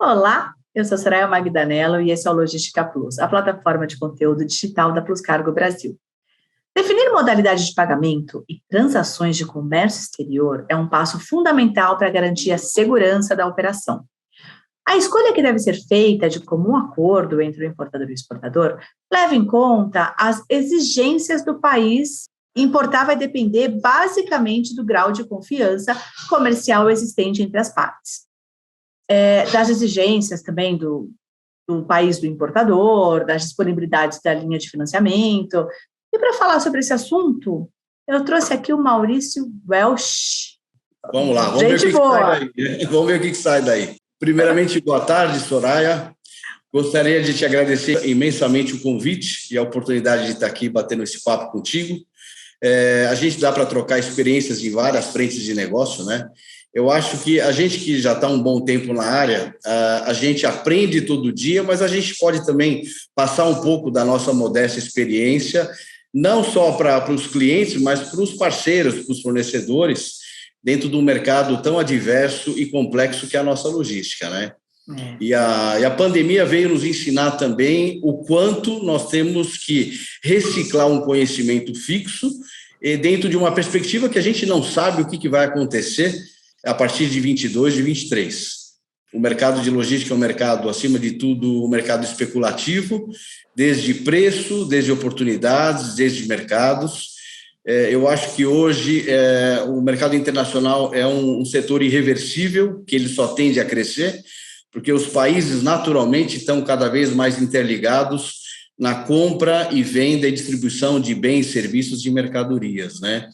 Olá, eu sou Soraya Magdanello e esse é o Logística Plus, a plataforma de conteúdo digital da Plus Cargo Brasil. Definir modalidade de pagamento e transações de comércio exterior é um passo fundamental para garantir a segurança da operação. A escolha que deve ser feita de comum acordo entre o importador e o exportador leva em conta as exigências do país. Importar vai depender basicamente do grau de confiança comercial existente entre as partes. Das exigências também do país do importador, das disponibilidades da linha de financiamento. E para falar sobre esse assunto, eu trouxe aqui o Maurício Welch. Vamos lá, vamos ver o que sai daí. Vamos ver o que sai daí. Primeiramente, boa tarde, Soraya. Gostaria de te agradecer imensamente o convite e a oportunidade de estar aqui batendo esse papo contigo. A gente dá para trocar experiências em várias frentes de negócio, né? Eu acho que a gente que já está um bom tempo na área, a gente aprende todo dia, mas a gente pode também passar um pouco da nossa modesta experiência, não só para os clientes, mas para os parceiros, para os fornecedores, dentro de um mercado tão adverso e complexo que é a nossa logística, né? E a pandemia veio nos ensinar também o quanto nós temos que reciclar um conhecimento fixo dentro de uma perspectiva que a gente não sabe o que vai acontecer a partir de 22, de 23. O mercado de logística é um mercado, acima de tudo, um mercado especulativo, desde preço, desde oportunidades, desde mercados. Eu acho que hoje o mercado internacional é um setor irreversível, que ele só tende a crescer, porque os países naturalmente estão cada vez mais interligados na compra e venda e distribuição de bens, serviços e mercadorias, né?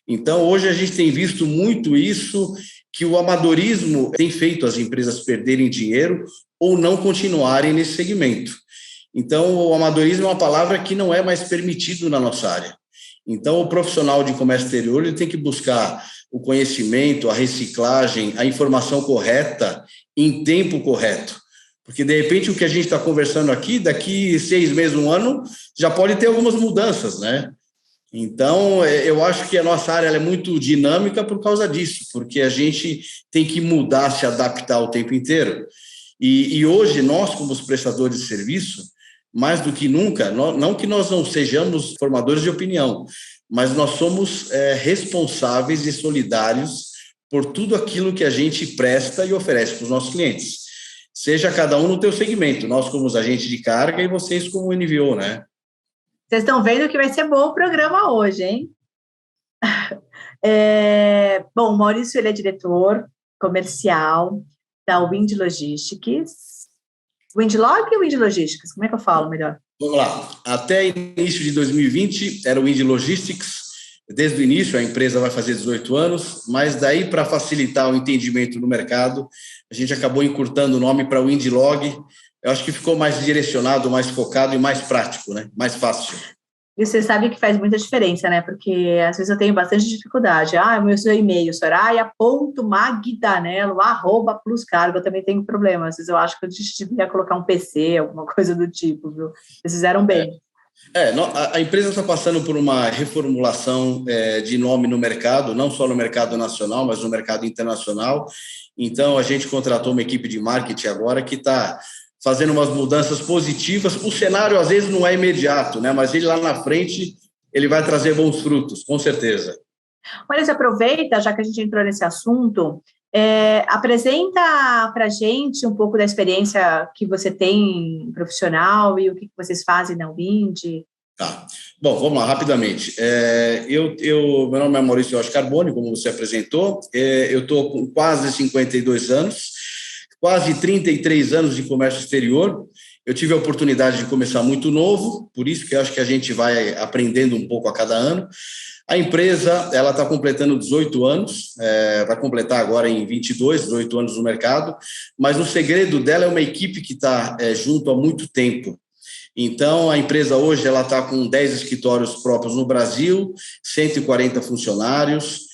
Então, hoje a gente tem visto muito isso, que o amadorismo tem feito as empresas perderem dinheiro ou não continuarem nesse segmento. Então, o amadorismo é uma palavra que não é mais permitido na nossa área. Então, o profissional de comércio exterior ele tem que buscar o conhecimento, a reciclagem, a informação correta em tempo correto. Porque, de repente, o que a gente está conversando aqui, daqui 6 meses, 1 ano, já pode ter algumas mudanças, né? Então, eu acho que a nossa área ela é muito dinâmica por causa disso, porque a gente tem que mudar, se adaptar o tempo inteiro. E hoje, nós, como os prestadores de serviço, mais do que nunca, não que nós não sejamos formadores de opinião, mas nós somos responsáveis e solidários por tudo aquilo que a gente presta e oferece para os nossos clientes. Seja cada um no teu segmento, nós como os agentes de carga e vocês como o NVO, né? Vocês estão vendo que vai ser bom o programa hoje, hein? Bom, o Maurício ele é diretor comercial da Wind Logistics. Windlog ou Wind Logistics? Como é que eu falo melhor? Vamos lá. Até início de 2020 era o Wind Logistics. Desde o início a empresa vai fazer 18 anos, mas daí para facilitar o entendimento no mercado, a gente acabou encurtando o nome para Windlog. Eu acho que ficou mais direcionado, mais focado e mais prático, né? Mais fácil. E você sabe que faz muita diferença, né? Porque às vezes eu tenho bastante dificuldade. Meu seu e-mail, soraya.magdanello@pluscargo, eu também tenho problema. Às vezes eu acho que eu devia colocar um PC, alguma coisa do tipo, viu? Vocês fizeram bem. A empresa está passando por uma reformulação de nome no mercado, não só no mercado nacional, mas no mercado internacional. Então, a gente contratou uma equipe de marketing agora que está fazendo umas mudanças positivas. O cenário, às vezes, não é imediato, né? Mas ele lá na frente, ele vai trazer bons frutos, com certeza. Olha, você aproveita, já que a gente entrou nesse assunto, apresenta para a gente um pouco da experiência que você tem profissional e o que vocês fazem na Wind. Tá. Bom, vamos lá, rapidamente. Meu nome é Maurício Welch Carboni, como você apresentou. Eu estou com quase 52 anos, quase 33 anos de comércio exterior. Eu tive a oportunidade de começar muito novo, por isso que eu acho que a gente vai aprendendo um pouco a cada ano. A empresa ela está completando 18 anos, vai completar agora em 22, 18 anos no mercado, mas o segredo dela é uma equipe que está junto há muito tempo. Então, a empresa hoje ela está com 10 escritórios próprios no Brasil, 140 funcionários.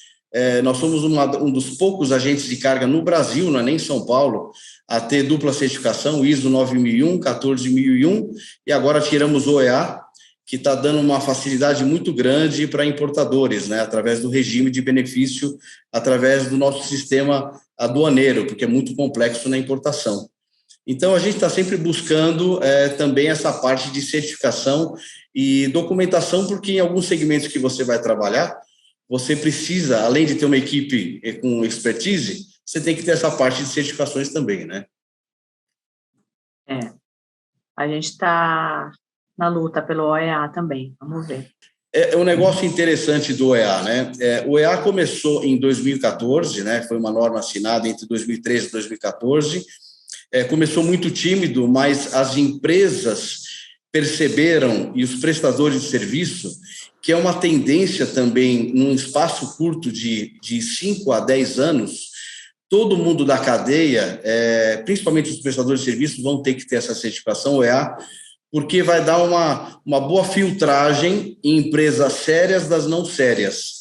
Nós somos um dos poucos agentes de carga no Brasil, não é nem em São Paulo, a ter dupla certificação, ISO 9001, 14001, e agora tiramos o OEA, que está dando uma facilidade muito grande para importadores, né, através do regime de benefício, através do nosso sistema aduaneiro, porque é muito complexo na importação. Então, a gente está sempre buscando também essa parte de certificação e documentação, porque em alguns segmentos que você vai trabalhar, você precisa, além de ter uma equipe com expertise, você tem que ter essa parte de certificações também, né? A gente está na luta pelo OEA também, vamos ver. É um negócio interessante do OEA, né? O OEA começou em 2014, né? Foi uma norma assinada entre 2013 e 2014. Começou muito tímido, mas as empresas perceberam, e os prestadores de serviço, que é uma tendência também, num espaço curto de 5 a 10 anos, todo mundo da cadeia, principalmente os prestadores de serviço, vão ter que ter essa certificação OEA, porque vai dar uma boa filtragem em empresas sérias das não sérias.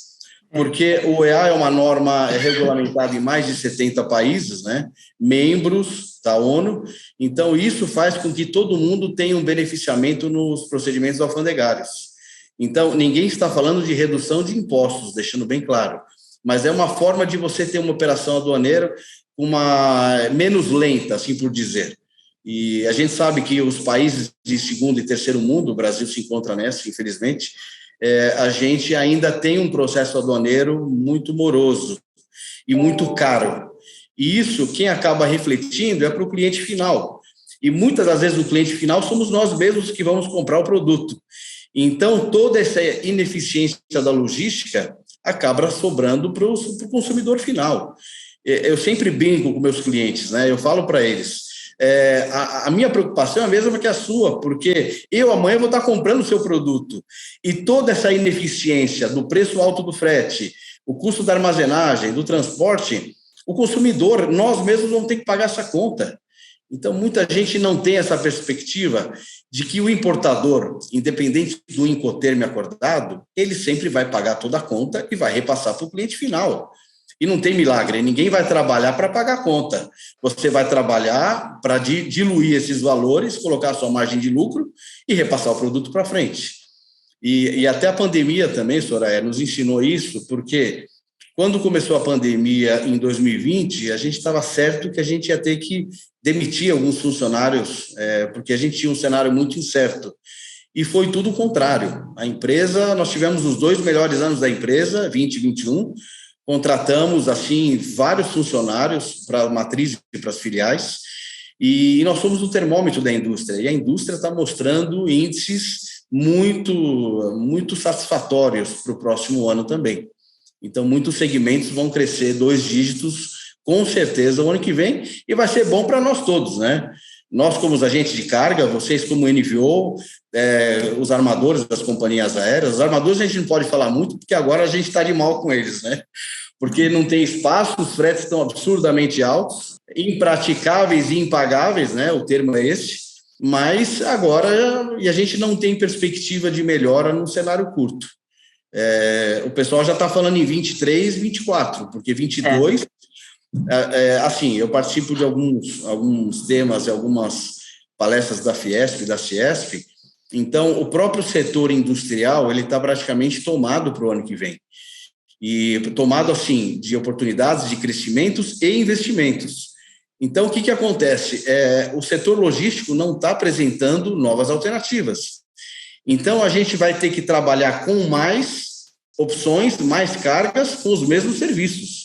Porque o OEA é uma norma regulamentada em mais de 70 países, né, membros da ONU, então isso faz com que todo mundo tenha um beneficiamento nos procedimentos alfandegários. Então, ninguém está falando de redução de impostos, deixando bem claro, mas é uma forma de você ter uma operação aduaneira menos lenta, assim por dizer. E a gente sabe que os países de segundo e terceiro mundo, o Brasil se encontra nessa, infelizmente, a gente ainda tem um processo aduaneiro muito moroso e muito caro. E isso, quem acaba refletindo é para o cliente final. E muitas das vezes o cliente final somos nós mesmos que vamos comprar o produto. Então, toda essa ineficiência da logística acaba sobrando para o consumidor final. Eu sempre brinco com meus clientes, né? Eu falo para eles, a minha preocupação é a mesma que a sua, porque eu amanhã vou estar comprando o seu produto e toda essa ineficiência do preço alto do frete, o custo da armazenagem, do transporte, o consumidor, nós mesmos vamos ter que pagar essa conta. Então, muita gente não tem essa perspectiva de que o importador, independente do Incoterm acordado, ele sempre vai pagar toda a conta e vai repassar para o cliente final. E não tem milagre, ninguém vai trabalhar para pagar a conta. Você vai trabalhar para diluir esses valores, colocar a sua margem de lucro e repassar o produto para frente. E até a pandemia também, Soraya, nos ensinou isso, porque quando começou a pandemia em 2020, a gente estava certo que a gente ia ter que demitir alguns funcionários, porque a gente tinha um cenário muito incerto. E foi tudo o contrário. A empresa, nós tivemos os 2 melhores anos da empresa, 20 e 21, contratamos, assim, vários funcionários para a matriz e para as filiais, e nós somos o termômetro da indústria, e a indústria está mostrando índices muito, muito satisfatórios para o próximo ano também. Então, muitos segmentos vão crescer 2 dígitos, com certeza, o ano que vem, e vai ser bom para nós todos, né? Nós, como os agentes de carga, vocês como NVO, os armadores das companhias aéreas, os armadores a gente não pode falar muito, porque agora a gente está de mal com eles, né? Porque não tem espaço, os fretes estão absurdamente altos, impraticáveis e impagáveis, né? O termo é esse, mas agora, e a gente não tem perspectiva de melhora no cenário curto. O pessoal já está falando em 23, 24, porque 22... assim, eu participo de alguns temas e algumas palestras da Fiesp e da Ciesp, então o próprio setor industrial ele está praticamente tomado para o ano que vem, e tomado assim de oportunidades de crescimentos e investimentos. Então, o que acontece? O setor logístico não está apresentando novas alternativas. Então, a gente vai ter que trabalhar com mais opções, mais cargas, com os mesmos serviços.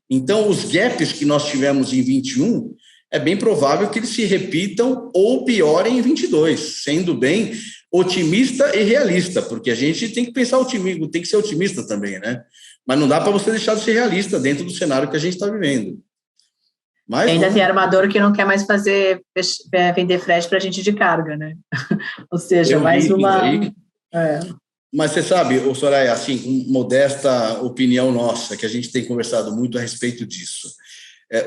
Então, os gaps que nós tivemos em 21, é bem provável que eles se repitam ou piorem em 22, sendo bem otimista e realista, porque a gente tem que pensar otimismo, tem que ser otimista também, né? Mas não dá para você deixar de ser realista dentro do cenário que a gente está vivendo. Mas ainda tem armador que não quer mais vender frete para a gente de carga, né? Ou seja, mais uma... Mas você sabe, Soraya, assim, com modesta opinião nossa, que a gente tem conversado muito a respeito disso,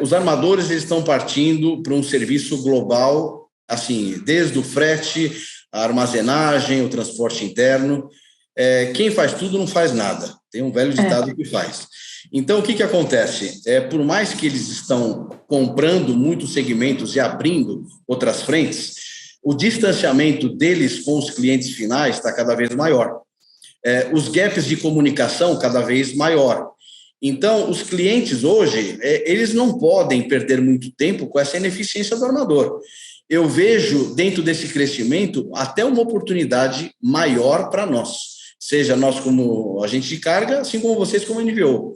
os armadores eles estão partindo para um serviço global, assim, desde o frete, a armazenagem, o transporte interno. Quem faz tudo não faz nada. Tem um velho ditado que faz. Então, o que acontece? Por mais que eles estão comprando muitos segmentos e abrindo outras frentes, o distanciamento deles com os clientes finais está cada vez maior. Os gaps de comunicação cada vez maior. Então, os clientes hoje, eles não podem perder muito tempo com essa ineficiência do armador. Eu vejo, dentro desse crescimento, até uma oportunidade maior para nós, seja nós como agente de carga, assim como vocês como NVO.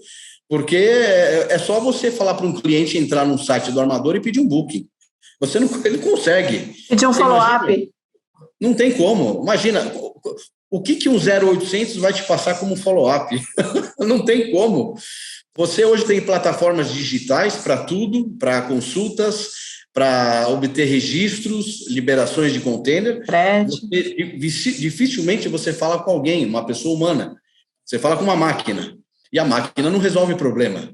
Porque é só você falar para um cliente entrar no site do armador e pedir um booking. Ele consegue. Pedir um follow-up. Não tem como. Imagina, o que um 0800 vai te passar como follow-up? Não tem como. Você hoje tem plataformas digitais para tudo, para consultas, para obter registros, liberações de container. Dificilmente você fala com alguém, uma pessoa humana. Você fala com uma máquina. E a máquina não resolve o problema.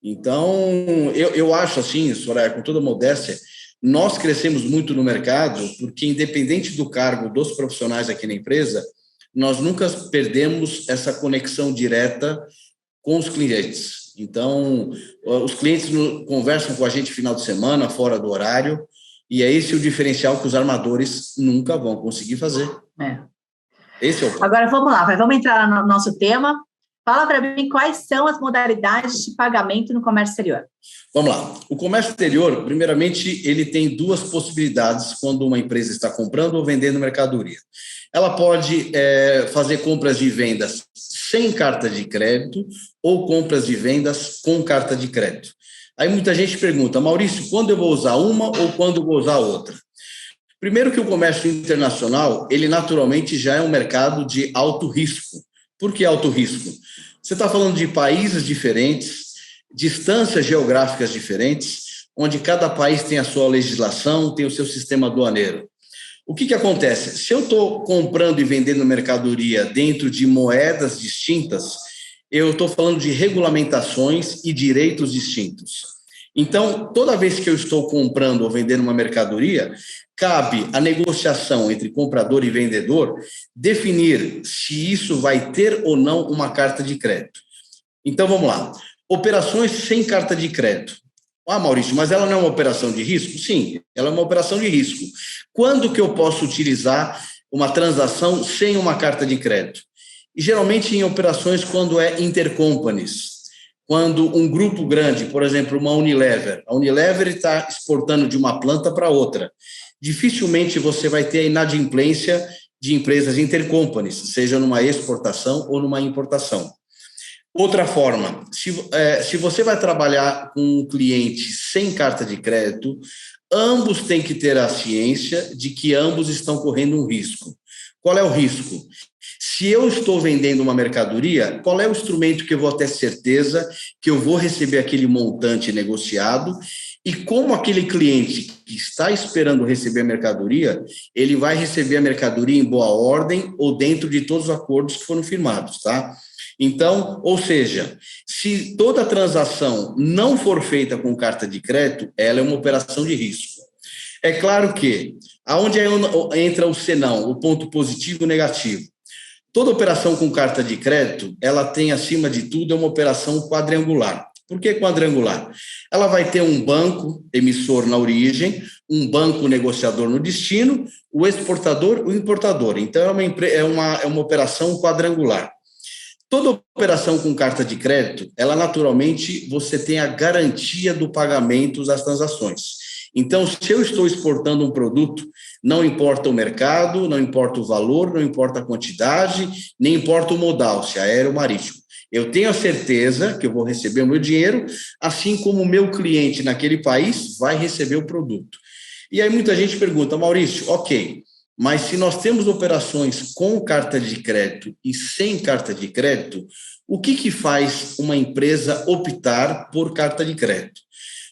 Então, eu acho assim, Soraya, com toda modéstia, nós crescemos muito no mercado porque, independente do cargo dos profissionais aqui na empresa, nós nunca perdemos essa conexão direta com os clientes. Então, os clientes conversam com a gente final de semana, fora do horário, e é esse o diferencial que os armadores nunca vão conseguir fazer. Esse é o ponto. Agora, vamos lá, vamos entrar no nosso tema. Fala para mim quais são as modalidades de pagamento no comércio exterior. Vamos lá. O comércio exterior, primeiramente, ele tem duas possibilidades quando uma empresa está comprando ou vendendo mercadoria. Ela pode fazer compras e vendas sem carta de crédito ou compras e vendas com carta de crédito. Aí muita gente pergunta, Maurício, quando eu vou usar uma ou quando eu vou usar outra? Primeiro que o comércio internacional, ele naturalmente já é um mercado de alto risco. Por que alto risco? Você está falando de países diferentes, distâncias geográficas diferentes, onde cada país tem a sua legislação, tem o seu sistema aduaneiro. O que acontece? Se eu estou comprando e vendendo mercadoria dentro de moedas distintas, eu estou falando de regulamentações e direitos distintos. Então, toda vez que eu estou comprando ou vendendo uma mercadoria, cabe a negociação entre comprador e vendedor definir se isso vai ter ou não uma carta de crédito. Então, vamos lá. Operações sem carta de crédito. Maurício, mas ela não é uma operação de risco? Sim, ela é uma operação de risco. Quando que eu posso utilizar uma transação sem uma carta de crédito? E geralmente em operações quando é intercompanies. Quando um grupo grande, por exemplo, uma Unilever, a Unilever está exportando de uma planta para outra. Dificilmente você vai ter a inadimplência de empresas intercompanies, seja numa exportação ou numa importação. Outra forma, se você vai trabalhar com um cliente sem carta de crédito, ambos têm que ter a ciência de que ambos estão correndo um risco. Qual é o risco? Se eu estou vendendo uma mercadoria, qual é o instrumento que eu vou ter certeza que eu vou receber aquele montante negociado e como aquele cliente que está esperando receber a mercadoria, ele vai receber a mercadoria em boa ordem ou dentro de todos os acordos que foram firmados, tá? Então, ou seja, se toda transação não for feita com carta de crédito, ela é uma operação de risco. É claro que, aonde entra o senão, o ponto positivo e negativo, toda operação com carta de crédito, ela tem, acima de tudo, uma operação quadrangular. Por que quadrangular? Ela vai ter um banco emissor na origem, um banco negociador no destino, o exportador, o importador. Então, é uma operação quadrangular. Toda operação com carta de crédito, ela naturalmente, você tem a garantia do pagamento das transações. Então, se eu estou exportando um produto, não importa o mercado, não importa o valor, não importa a quantidade, nem importa o modal, se é aéreo ou marítimo. Eu tenho a certeza que eu vou receber o meu dinheiro, assim como o meu cliente naquele país vai receber o produto. E aí muita gente pergunta, Maurício, ok, mas se nós temos operações com carta de crédito e sem carta de crédito, o que faz uma empresa optar por carta de crédito?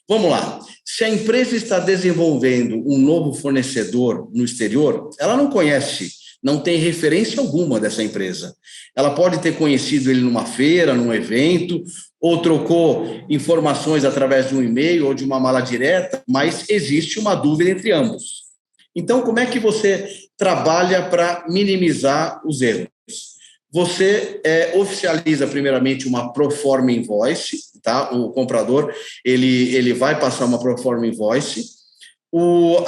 Vamos lá. Se a empresa está desenvolvendo um novo fornecedor no exterior, ela não conhece, não tem referência alguma dessa empresa. Ela pode ter conhecido ele numa feira, num evento, ou trocou informações através de um e-mail ou de uma mala direta, mas existe uma dúvida entre ambos. Então, como é que você trabalha para minimizar os erros? Você oficializa, primeiramente, uma proforma invoice, tá? O comprador, ele vai passar uma proforma invoice. O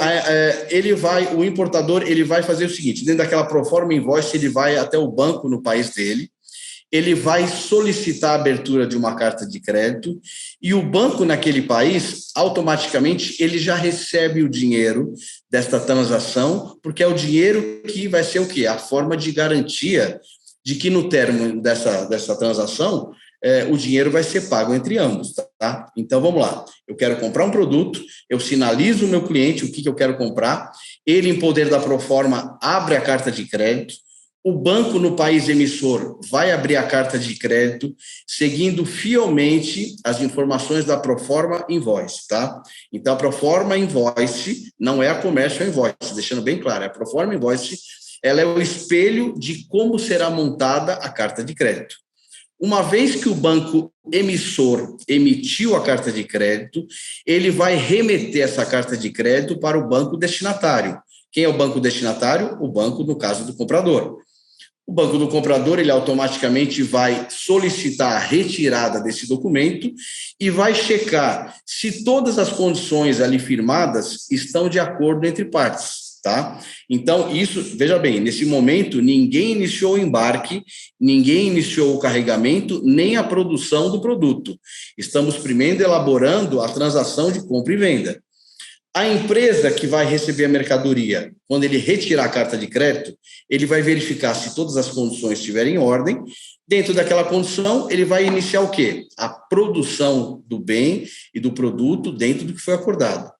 importador, ele vai fazer o seguinte, dentro daquela proforma invoice, ele vai até o banco no país dele ele vai solicitar a abertura de uma carta de crédito e o banco naquele país, automaticamente, ele já recebe o dinheiro desta transação, porque é o dinheiro que vai ser o quê? A forma de garantia de que no término dessa transação, o dinheiro vai ser pago entre ambos, tá? Então, vamos lá. Eu quero comprar um produto, eu sinalizo o meu cliente o que eu quero comprar, ele, em poder da Proforma, abre a carta de crédito, o banco no país emissor vai abrir a carta de crédito, seguindo fielmente as informações da Proforma Invoice, tá? Então, a Proforma Invoice não é a Commercial Invoice, deixando bem claro, a Proforma Invoice, ela é o espelho de como será montada a carta de crédito. Uma vez que o banco emissor emitiu a carta de crédito, ele vai remeter essa carta de crédito para o banco destinatário. Quem é o banco destinatário? O banco, no caso do comprador. O banco do comprador, ele automaticamente vai solicitar a retirada desse documento e vai checar se todas as condições ali firmadas estão de acordo entre partes. Tá? Então, isso, veja bem, nesse momento, ninguém iniciou o embarque, ninguém iniciou o carregamento, nem a produção do produto. Estamos primeiro elaborando a transação de compra e venda. A empresa que vai receber a mercadoria, quando ele retirar a carta de crédito, ele vai verificar se todas as condições estiverem em ordem. Dentro daquela condição, ele vai iniciar o quê? A produção do bem e do produto dentro do que foi acordado.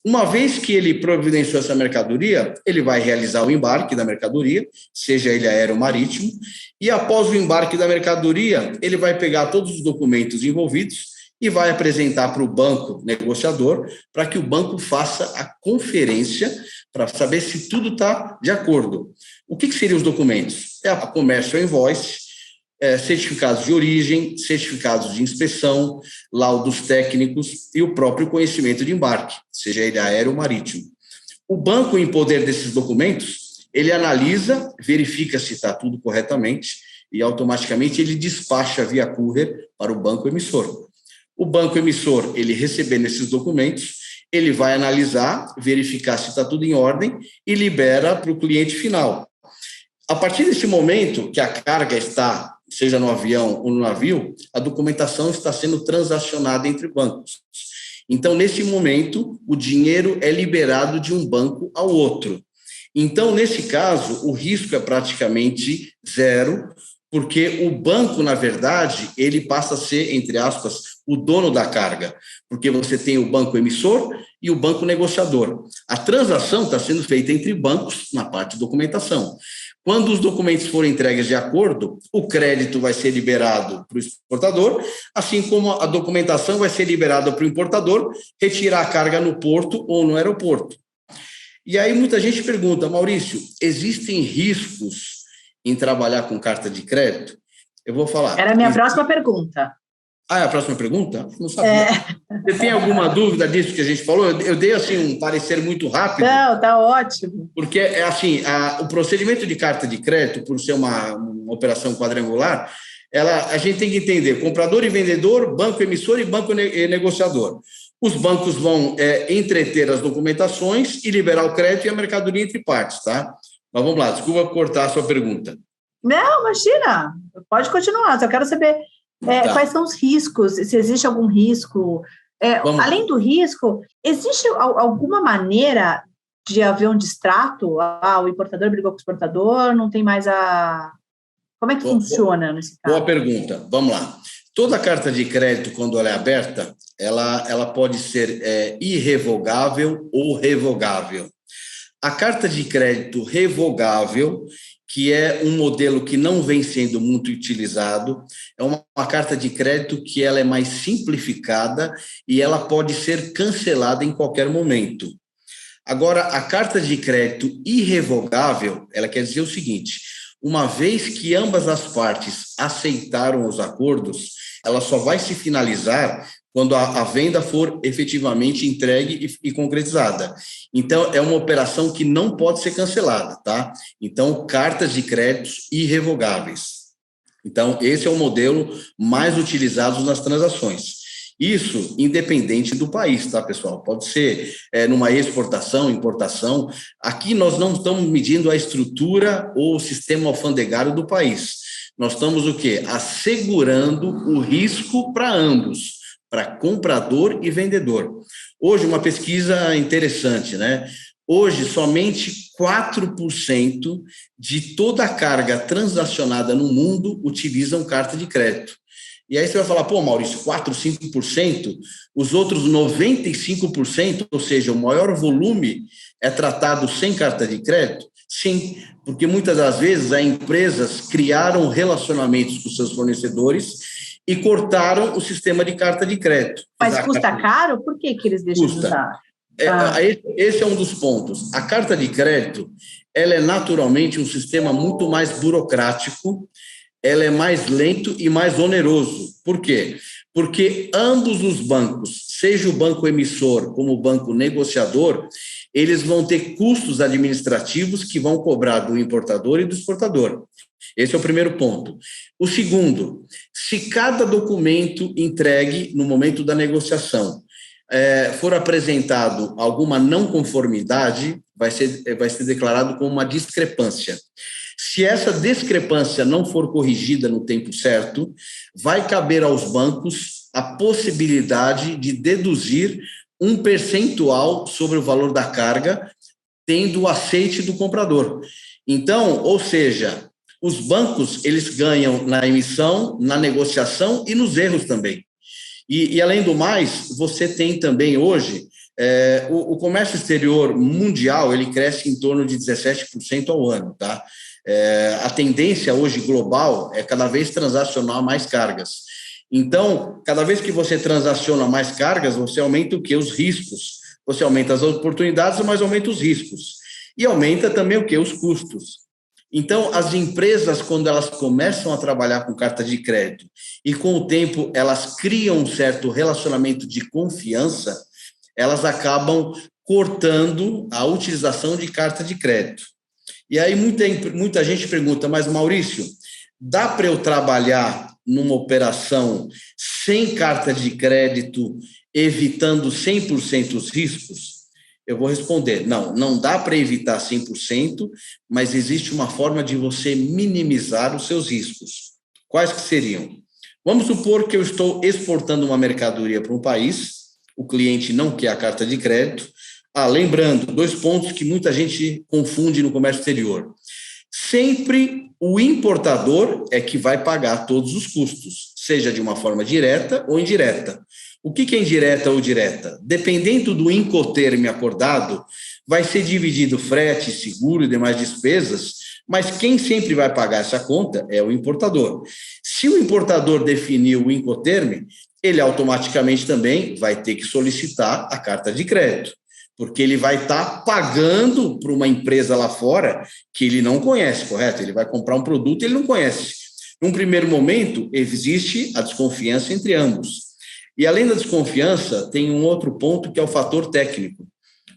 Uma vez que ele providenciou essa mercadoria, ele vai realizar o embarque da mercadoria, seja ele aéreo ou marítimo, e após o embarque da mercadoria, ele vai pegar todos os documentos envolvidos e vai apresentar para o banco negociador, para que o banco faça a conferência para saber se tudo está de acordo. O que seriam os documentos? É a Commercial Invoice, certificados de origem, certificados de inspeção, laudos técnicos e o próprio conhecimento de embarque, seja ele aéreo ou marítimo. O banco, em poder desses documentos, ele analisa, verifica se está tudo corretamente e automaticamente ele despacha via courier para o banco emissor. O banco emissor, ele recebendo esses documentos, ele vai analisar, verificar se está tudo em ordem e libera para o cliente final. A partir desse momento que a carga está, seja no avião ou no navio, a documentação está sendo transacionada entre bancos. Então, nesse momento, o dinheiro é liberado de um banco ao outro. Então, nesse caso, o risco é praticamente zero, porque o banco, na verdade, ele passa a ser, entre aspas, o dono da carga, porque você tem o banco emissor e o banco negociador. A transação está sendo feita entre bancos na parte de documentação. Quando os documentos forem entregues de acordo, o crédito vai ser liberado para o exportador, assim como a documentação vai ser liberada para o importador retirar a carga no porto ou no aeroporto. E aí muita gente pergunta, Maurício, existem riscos em trabalhar com carta de crédito? Eu vou falar. Era a minha próxima pergunta. Ah, é a próxima pergunta? Não sabia. Você tem alguma dúvida disso que a gente falou? Eu dei assim um parecer muito rápido. Não, tá ótimo. Porque assim, o procedimento de carta de crédito, por ser uma operação quadrangular, a gente tem que entender comprador e vendedor, banco emissor e banco negociador. Os bancos vão entreter as documentações e liberar o crédito e a mercadoria entre partes, tá? Mas vamos lá, desculpa cortar a sua pergunta. Não, imagina, pode continuar, só quero saber quais são os riscos, se existe algum risco. Além do risco, existe alguma maneira de haver um distrato? O importador brigou com o exportador, não tem mais a... Como é que funciona nesse caso? Boa pergunta, vamos lá. Toda carta de crédito, quando ela é aberta, ela pode ser irrevogável ou revogável. A carta de crédito revogável, que é um modelo que não vem sendo muito utilizado, é uma carta de crédito que ela é mais simplificada e ela pode ser cancelada em qualquer momento. Agora, a carta de crédito irrevogável, ela quer dizer o seguinte: uma vez que ambas as partes aceitaram os acordos, ela só vai se finalizar quando a venda for efetivamente entregue e concretizada. Então, é uma operação que não pode ser cancelada, tá? Então, cartas de créditos irrevogáveis. Então, esse é o modelo mais utilizado nas transações. Isso independente do país, tá, pessoal? Pode ser numa exportação, importação. Aqui nós não estamos medindo a estrutura ou o sistema alfandegário do país. Nós estamos o quê? Assegurando o risco para ambos, para comprador e vendedor. Hoje, uma pesquisa interessante, né? Hoje, somente 4% de toda a carga transacionada no mundo utilizam carta de crédito. E aí você vai falar, pô, Maurício, 4, 5%, os outros 95%, ou seja, o maior volume é tratado sem carta de crédito? Sim, porque muitas das vezes as empresas criaram relacionamentos com seus fornecedores e cortaram o sistema de carta de crédito. Mas custa caro? Por que eles deixam de usar? Esse é um dos pontos. A carta de crédito, ela é naturalmente um sistema muito mais burocrático, ela é mais lento e mais oneroso. Por quê? Porque ambos os bancos, seja o banco emissor como o banco negociador, eles vão ter custos administrativos que vão cobrar do importador e do exportador. Esse é o primeiro ponto. O segundo, se cada documento entregue no momento da negociação for apresentado alguma não conformidade, vai ser declarado como uma discrepância. Se essa discrepância não for corrigida no tempo certo, vai caber aos bancos a possibilidade de deduzir um percentual sobre o valor da carga, tendo o aceite do comprador. Então, ou seja, os bancos eles ganham na emissão, na negociação e nos erros também. E além do mais, você tem também hoje, o comércio exterior mundial, ele cresce em torno de 17% ao ano, tá? A tendência hoje global é cada vez transacionar mais cargas. Então, cada vez que você transaciona mais cargas, você aumenta o quê? Os riscos. Você aumenta as oportunidades, mas aumenta os riscos. E aumenta também o quê? Os custos. Então, as empresas, quando elas começam a trabalhar com carta de crédito e, com o tempo, elas criam um certo relacionamento de confiança, elas acabam cortando a utilização de carta de crédito. E aí muita gente pergunta, mas, Maurício, dá para eu trabalhar numa operação sem carta de crédito, evitando 100% os riscos? Eu vou responder, não dá para evitar 100%, mas existe uma forma de você minimizar os seus riscos. Quais que seriam? Vamos supor que eu estou exportando uma mercadoria para um país, o cliente não quer a carta de crédito. Lembrando, 2 pontos que muita gente confunde no comércio exterior. Sempre o importador é que vai pagar todos os custos, seja de uma forma direta ou indireta. O que é indireta ou direta? Dependendo do incoterm acordado, vai ser dividido frete, seguro e demais despesas, mas quem sempre vai pagar essa conta é o importador. Se o importador definir o incoterm, ele automaticamente também vai ter que solicitar a carta de crédito, porque ele vai estar pagando para uma empresa lá fora que ele não conhece, correto? Ele vai comprar um produto que ele não conhece. Num primeiro momento, existe a desconfiança entre ambos. E, além da desconfiança, tem um outro ponto que é o fator técnico.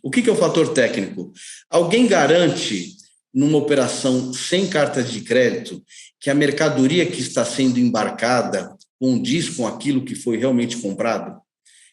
O que é o fator técnico? Alguém garante, numa operação sem carta de crédito, que a mercadoria que está sendo embarcada condiz com aquilo que foi realmente comprado?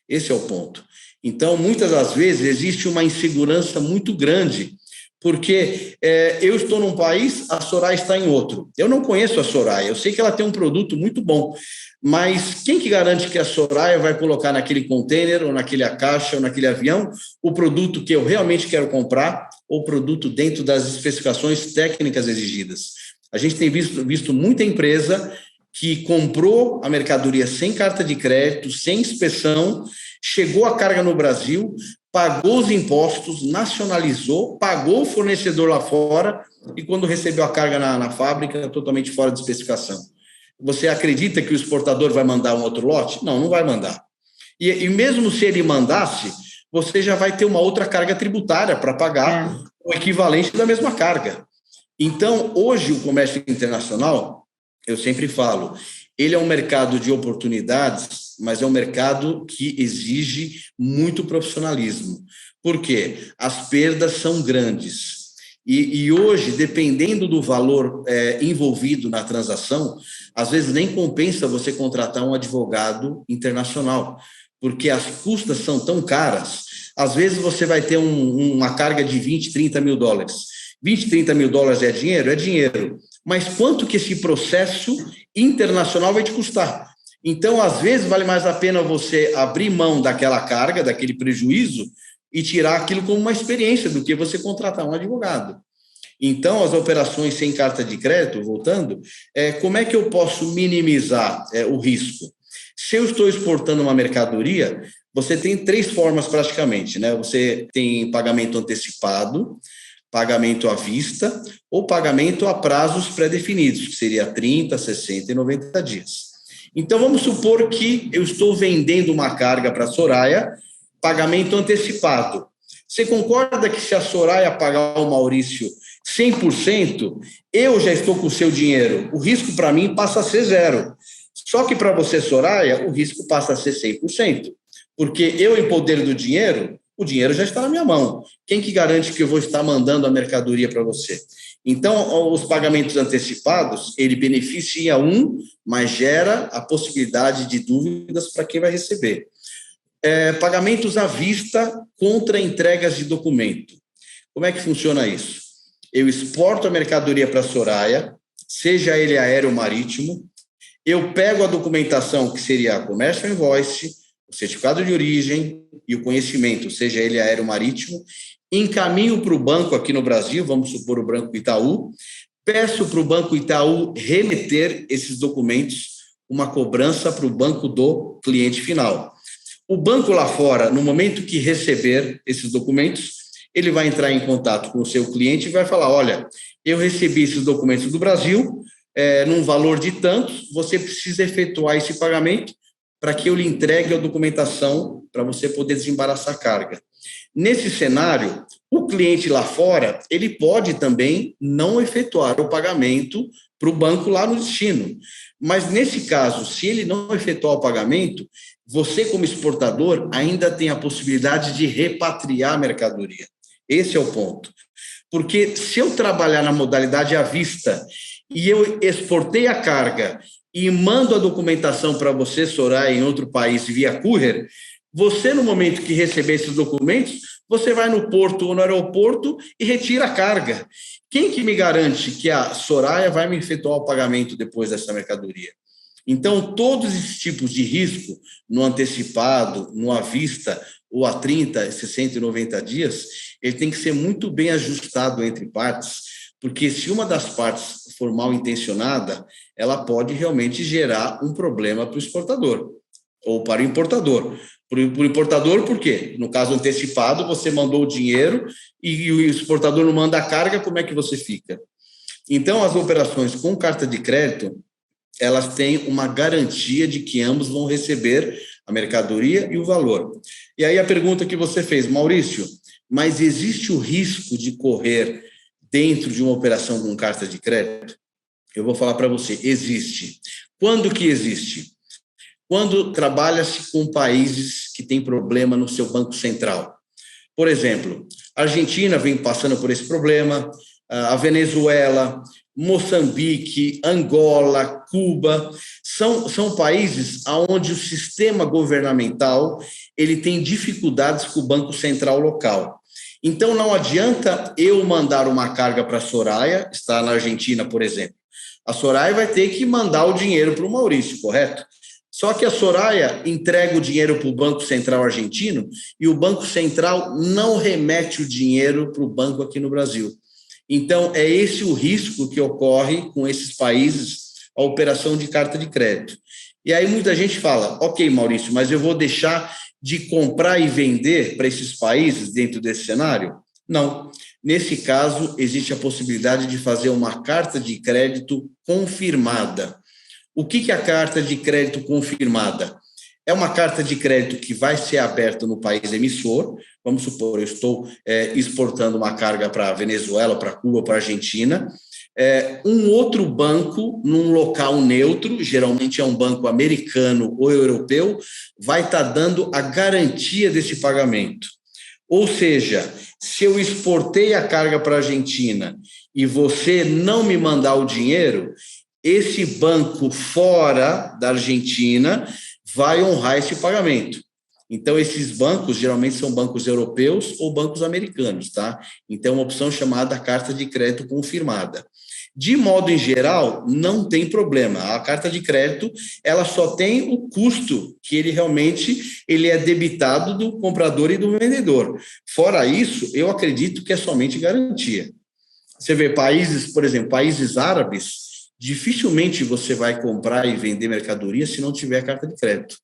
Esse é o ponto. Então, muitas das vezes, existe uma insegurança muito grande, porque eu estou num país, a Soraya está em outro. Eu não conheço a Soraya, eu sei que ela tem um produto muito bom, mas quem que garante que a Soraya vai colocar naquele container, ou naquela caixa, ou naquele avião, o produto que eu realmente quero comprar, ou produto dentro das especificações técnicas exigidas? A gente tem visto muita empresa que comprou a mercadoria sem carta de crédito, sem inspeção, chegou a carga no Brasil, pagou os impostos, nacionalizou, pagou o fornecedor lá fora e, quando recebeu a carga na fábrica, totalmente fora de especificação. Você acredita que o exportador vai mandar um outro lote? Não vai mandar. E mesmo se ele mandasse, você já vai ter uma outra carga tributária para pagar o equivalente da mesma carga. Então, hoje, o comércio internacional, eu sempre falo, ele é um mercado de oportunidades, mas é um mercado que exige muito profissionalismo. Por quê? As perdas são grandes. E hoje, dependendo do valor envolvido na transação, às vezes nem compensa você contratar um advogado internacional, porque as custas são tão caras. Às vezes você vai ter uma carga de 20, 30 mil dólares. 20, 30 mil dólares é dinheiro? É dinheiro. mas quanto que esse processo internacional vai te custar? Então, às vezes, vale mais a pena você abrir mão daquela carga, daquele prejuízo, e tirar aquilo como uma experiência do que você contratar um advogado. Então, as operações sem carta de crédito, voltando, como é que eu posso minimizar o risco? Se eu estou exportando uma mercadoria, você tem 3 formas praticamente, né? Você tem pagamento antecipado, pagamento à vista ou pagamento a prazos pré-definidos, que seria 30, 60 e 90 dias. Então, vamos supor que eu estou vendendo uma carga para a Soraya, pagamento antecipado. Você concorda que se a Soraya pagar ao Maurício 100%, eu já estou com o seu dinheiro? O risco para mim passa a ser 0. Só que para você, Soraya, o risco passa a ser 100%. Porque eu, em poder do dinheiro, o dinheiro já está na minha mão. Quem que garante que eu vou estar mandando a mercadoria para você? Então, os pagamentos antecipados, ele beneficia mas gera a possibilidade de dúvidas para quem vai receber. Pagamentos à vista contra entregas de documento. Como é que funciona isso? Eu exporto a mercadoria para a Soraya, seja ele aéreo ou marítimo, eu pego a documentação, que seria a commercial invoice, o certificado de origem e o conhecimento, seja ele aéreo ou marítimo, encaminho para o banco aqui no Brasil, vamos supor o Banco Itaú, peço para o Banco Itaú remeter esses documentos, uma cobrança para o banco do cliente final. O banco lá fora, no momento que receber esses documentos, ele vai entrar em contato com o seu cliente e vai falar, olha, eu recebi esses documentos do Brasil, num valor de tantos, você precisa efetuar esse pagamento para que eu lhe entregue a documentação para você poder desembaraçar a carga. Nesse cenário, o cliente lá fora, ele pode também não efetuar o pagamento para o banco lá no destino. Mas, nesse caso, se ele não efetuar o pagamento, você, como exportador, ainda tem a possibilidade de repatriar a mercadoria. Esse é o ponto. Porque se eu trabalhar na modalidade à vista e eu exportei a carga e mando a documentação para você, Soraya, em outro país via courier, você, no momento que receber esses documentos, você vai no porto ou no aeroporto e retira a carga. Quem que me garante que a Soraya vai me efetuar o pagamento depois dessa mercadoria? Então, todos esses tipos de risco, no antecipado, no à vista, ou a 30, 60 e 90 dias, ele tem que ser muito bem ajustado entre partes, porque se uma das partes for mal intencionada, ela pode realmente gerar um problema para o exportador ou para o importador. Para o importador, por quê? No caso antecipado, você mandou o dinheiro e o exportador não manda a carga, como é que você fica? Então, as operações com carta de crédito, elas têm uma garantia de que ambos vão receber a mercadoria e o valor. E aí a pergunta que você fez, Maurício, mas existe o risco de correr dentro de uma operação com carta de crédito? Eu vou falar para você, existe. Quando que existe? Quando trabalha-se com países que têm problema no seu Banco Central. Por exemplo, a Argentina vem passando por esse problema, a Venezuela, Moçambique, Angola, Cuba, são países onde o sistema governamental ele tem dificuldades com o Banco Central local. Então, não adianta eu mandar uma carga para a Soraya, está na Argentina, por exemplo. A Soraya vai ter que mandar o dinheiro para o Maurício, correto? Só que a Soraya entrega o dinheiro para o Banco Central argentino e o Banco Central não remete o dinheiro para o banco aqui no Brasil. Então, é esse o risco que ocorre com esses países, a operação de carta de crédito. E aí muita gente fala, ok, Maurício, mas eu vou deixar de comprar e vender para esses países dentro desse cenário? Não. Nesse caso, existe a possibilidade de fazer uma carta de crédito confirmada. O que é a carta de crédito confirmada? É uma carta de crédito que vai ser aberta no país emissor. Vamos supor, eu estou exportando uma carga para a Venezuela, para Cuba, para a Argentina. Um outro banco, num local neutro, geralmente é um banco americano ou europeu, vai estar dando a garantia desse pagamento. Ou seja, se eu exportei a carga para a Argentina e você não me mandar o dinheiro, esse banco fora da Argentina vai honrar esse pagamento. Então, esses bancos geralmente são bancos europeus ou bancos americanos, tá? Então, uma opção chamada carta de crédito confirmada. De modo em geral, não tem problema. A carta de crédito, ela só tem o custo que ele é debitado do comprador e do vendedor. Fora isso, eu acredito que é somente garantia. Você vê países, por exemplo, países árabes, dificilmente você vai comprar e vender mercadoria se não tiver carta de crédito.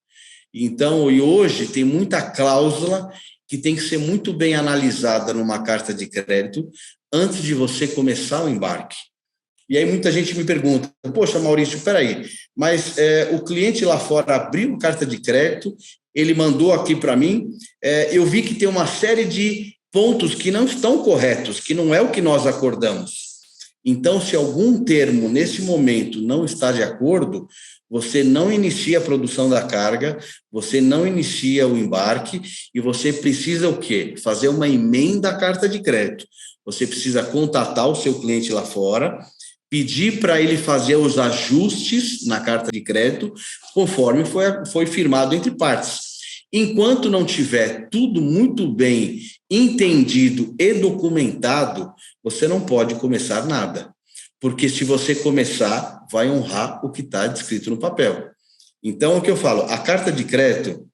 Então, e hoje tem muita cláusula que tem que ser muito bem analisada numa carta de crédito antes de você começar o embarque. E aí muita gente me pergunta, poxa, Maurício, peraí, mas o cliente lá fora abriu carta de crédito, ele mandou aqui para mim, eu vi que tem uma série de pontos que não estão corretos, que não é o que nós acordamos. Então, se algum termo, nesse momento, não está de acordo, você não inicia a produção da carga, você não inicia o embarque, e você precisa o quê? Fazer uma emenda à carta de crédito. Você precisa contatar o seu cliente lá fora, pedir para ele fazer os ajustes na carta de crédito, conforme foi firmado entre partes. Enquanto não tiver tudo muito bem entendido e documentado, você não pode começar nada. Porque se você começar, vai honrar o que está descrito no papel. Então, o que eu falo, a carta de crédito,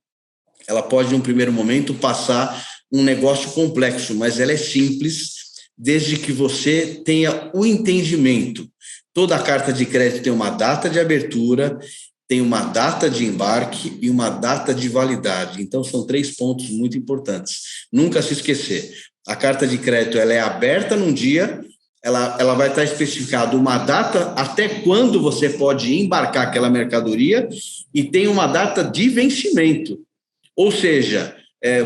ela pode, num primeiro momento, passar um negócio complexo, mas ela é simples, desde que você tenha o entendimento. Toda carta de crédito tem uma data de abertura, tem uma data de embarque e uma data de validade. Então, são 3 pontos muito importantes. Nunca se esquecer. A carta de crédito ela é aberta num dia, ela vai estar especificada uma data até quando você pode embarcar aquela mercadoria e tem uma data de vencimento. Ou seja,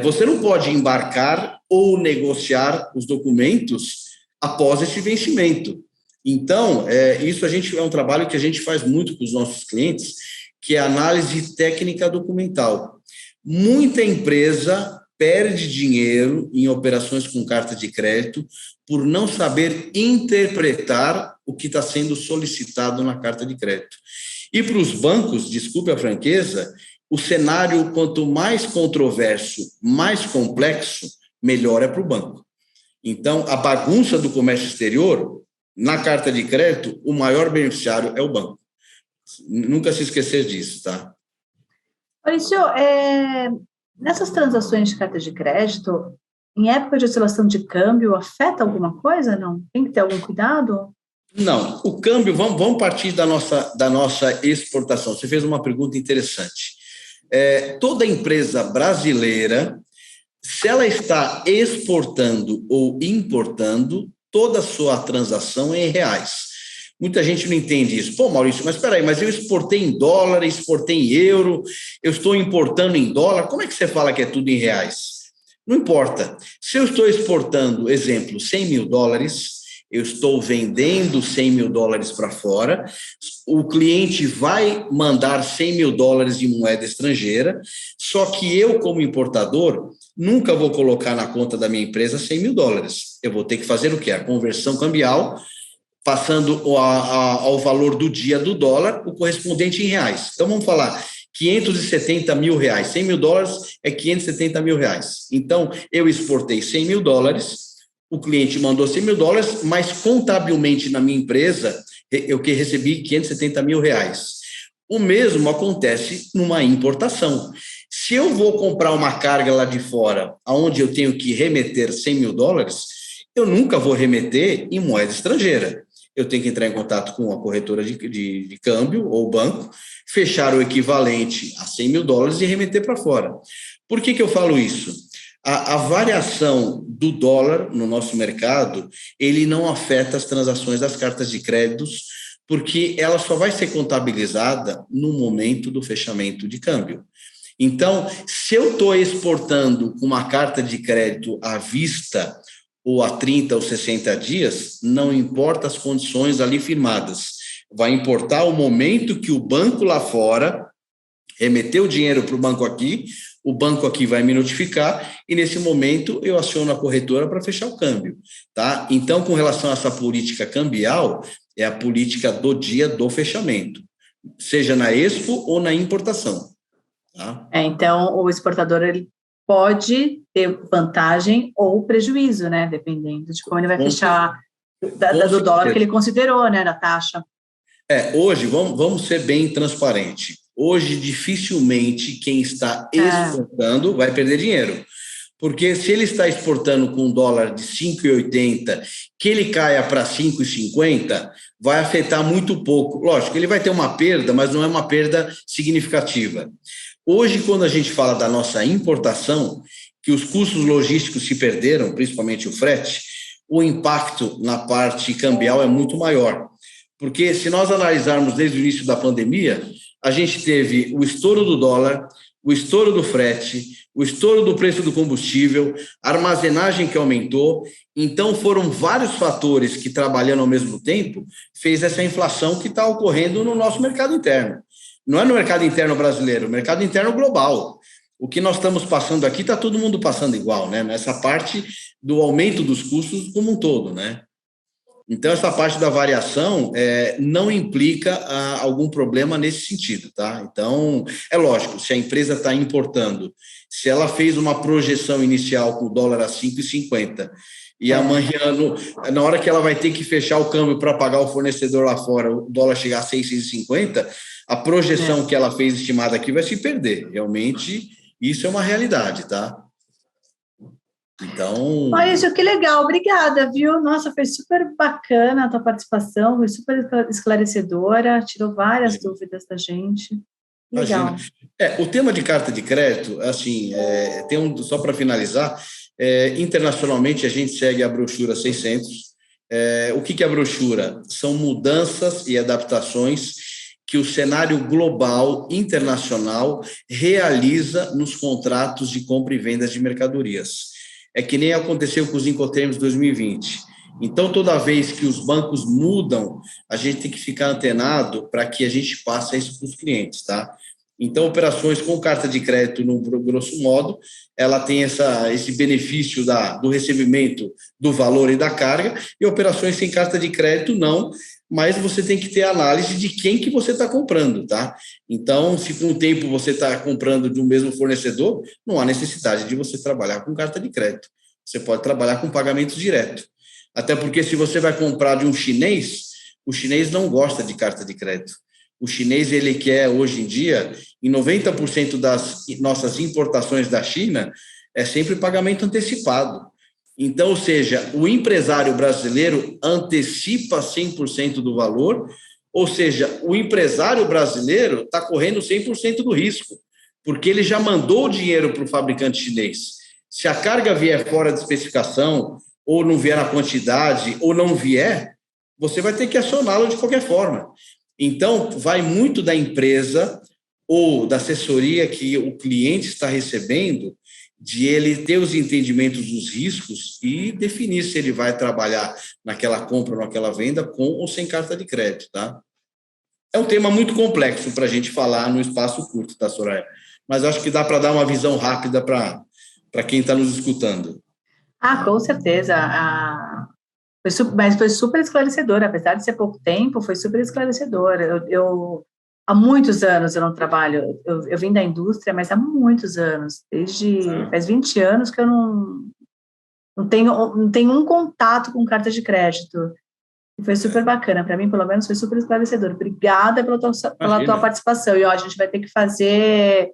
você não pode embarcar ou negociar os documentos após esse vencimento. Então, isso é um trabalho que a gente faz muito com os nossos clientes, que é a análise técnica documental. Muita empresa perde dinheiro em operações com carta de crédito por não saber interpretar o que está sendo solicitado na carta de crédito. E para os bancos, desculpe a franqueza, o cenário, quanto mais controverso, mais complexo, melhor é para o banco. Então, a bagunça do comércio exterior, na carta de crédito, o maior beneficiário é o banco. Nunca se esquecer disso, tá? Maurício, nessas transações de carta de crédito, em época de oscilação de câmbio, afeta alguma coisa, não? Tem que ter algum cuidado? Não, o câmbio, vamos partir da nossa exportação. Você fez uma pergunta interessante. Toda empresa brasileira, se ela está exportando ou importando, toda a sua transação é em reais. Muita gente não entende isso. Pô, Maurício, mas espera aí, mas eu exportei em dólar, exportei em euro, eu estou importando em dólar, como é que você fala que é tudo em reais? Não importa. Se eu estou exportando, exemplo, 100 mil dólares, eu estou vendendo 100 mil dólares para fora, o cliente vai mandar 100 mil dólares de moeda estrangeira, só que eu, como importador, nunca vou colocar na conta da minha empresa 100 mil dólares. Eu vou ter que fazer o quê? A conversão cambial, passando ao valor do dia do dólar, o correspondente em reais. Então, vamos falar 570 mil reais. 100 mil dólares é 570 mil reais. Então, eu exportei 100 mil dólares, o cliente mandou 100 mil dólares, mas contabilmente na minha empresa, eu que recebi 570 mil reais. O mesmo acontece numa importação. Se eu vou comprar uma carga lá de fora, onde eu tenho que remeter 100 mil dólares, eu nunca vou remeter em moeda estrangeira. Eu tenho que entrar em contato com a corretora de câmbio ou banco, fechar o equivalente a 100 mil dólares e remeter para fora. Por que eu falo isso? A variação do dólar no nosso mercado, ele não afeta as transações das cartas de créditos, porque ela só vai ser contabilizada no momento do fechamento de câmbio. Então, se eu estou exportando uma carta de crédito à vista, ou a 30 ou 60 dias, não importa as condições ali firmadas. Vai importar o momento que o banco lá fora remeteu o dinheiro para o banco aqui vai me notificar e, nesse momento, eu aciono a corretora para fechar o câmbio. Tá? Então, com relação a essa política cambial, é a política do dia do fechamento, seja na expo ou na importação. Tá? Então, o exportador ele pode ter vantagem ou prejuízo, né? Dependendo de como ele vai fechar do dólar que ele considerou, né, da taxa. Hoje, vamos ser bem transparentes. Hoje, dificilmente quem está exportando vai perder dinheiro. Porque se ele está exportando com um dólar de 5,80, que ele caia para 5,50, vai afetar muito pouco. Lógico, ele vai ter uma perda, mas não é uma perda significativa. Hoje, quando a gente fala da nossa importação, que os custos logísticos se perderam, principalmente o frete, o impacto na parte cambial é muito maior. Porque se nós analisarmos desde o início da pandemia, a gente teve o estouro do dólar, o estouro do frete, o estouro do preço do combustível, a armazenagem que aumentou. Então, foram vários fatores que, trabalhando ao mesmo tempo, fez essa inflação que está ocorrendo no nosso mercado interno. Não é no mercado interno brasileiro, é no mercado interno global. O que nós estamos passando aqui, está todo mundo passando igual, né? Nessa parte do aumento dos custos como um todo, né? Então, essa parte da variação não implica algum problema nesse sentido, tá? Então, é lógico, se a empresa está importando, se ela fez uma projeção inicial com o dólar a 5,50 e amanhã, na hora que ela vai ter que fechar o câmbio para pagar o fornecedor lá fora, o dólar chegar a 6,50, a projeção que ela fez estimada aqui vai se perder. Realmente, isso é uma realidade, tá? Então... Maurício, que legal, obrigada, viu? Nossa, foi super bacana a tua participação, foi super esclarecedora, tirou várias dúvidas da gente. Legal. O tema de carta de crédito, assim, só para finalizar, internacionalmente a gente segue a brochura 600. O que é a brochura? São mudanças e adaptações que o cenário global, internacional, realiza nos contratos de compra e venda de mercadorias. É que nem aconteceu com os Incoterms 2020. Então, toda vez que os bancos mudam, a gente tem que ficar antenado para que a gente passe isso para os clientes, tá? Então, operações com carta de crédito, no grosso modo, ela tem esse benefício do recebimento do valor e da carga, e operações sem carta de crédito, não, mas você tem que ter análise de quem que você está comprando, tá? Então, se com o tempo você está comprando de um mesmo fornecedor, não há necessidade de você trabalhar com carta de crédito. Você pode trabalhar com pagamento direto. Até porque se você vai comprar de um chinês, o chinês não gosta de carta de crédito. O chinês, ele quer, hoje em dia, em 90% das nossas importações da China, é sempre pagamento antecipado. Então, ou seja, o empresário brasileiro antecipa 100% do valor, ou seja, o empresário brasileiro está correndo 100% do risco, porque ele já mandou o dinheiro para o fabricante chinês. Se a carga vier fora de especificação, ou não vier na quantidade, ou não vier, você vai ter que acioná-lo de qualquer forma. Então, vai muito da empresa ou da assessoria que o cliente está recebendo, de ele ter os entendimentos dos riscos e definir se ele vai trabalhar naquela compra ou naquela venda com ou sem carta de crédito, tá? É um tema muito complexo para a gente falar no espaço curto, tá, Soraya? Mas acho que dá para dar uma visão rápida para quem está nos escutando. Com certeza. Mas foi super esclarecedor, apesar de ser pouco tempo, foi super esclarecedor. Há muitos anos eu não trabalho, eu vim da indústria, mas há muitos anos, faz 20 anos que eu não tenho um contato com carta de crédito. E foi super bacana, para mim, pelo menos, foi super esclarecedor. Obrigada pela tua participação. E a gente vai ter que fazer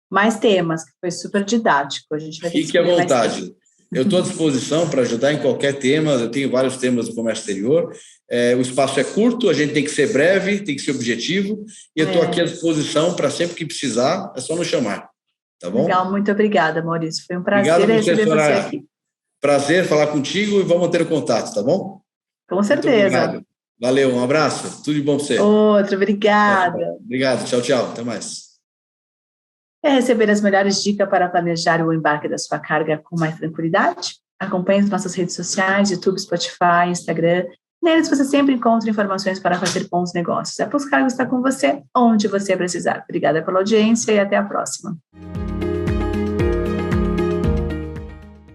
mais temas, que foi super didático. A gente vai ter Fique à vontade. Eu estou à disposição para ajudar em qualquer tema, eu tenho vários temas do comércio exterior, o espaço é curto, a gente tem que ser breve, tem que ser objetivo, e eu estou aqui à disposição para sempre que precisar, é só nos chamar, tá bom? Legal, muito obrigada, Maurício, foi um prazer receber você aqui. Prazer falar contigo e vamos manter o contato, tá bom? Com certeza. Valeu, um abraço, tudo de bom para você. Outro, obrigada. Obrigado, tchau, tchau, até mais. Quer receber as melhores dicas para planejar o embarque da sua carga com mais tranquilidade? Acompanhe as nossas redes sociais, YouTube, Spotify, Instagram. Neles você sempre encontra informações para fazer bons negócios. A Plus Cargo está com você onde você precisar. Obrigada pela audiência e até a próxima.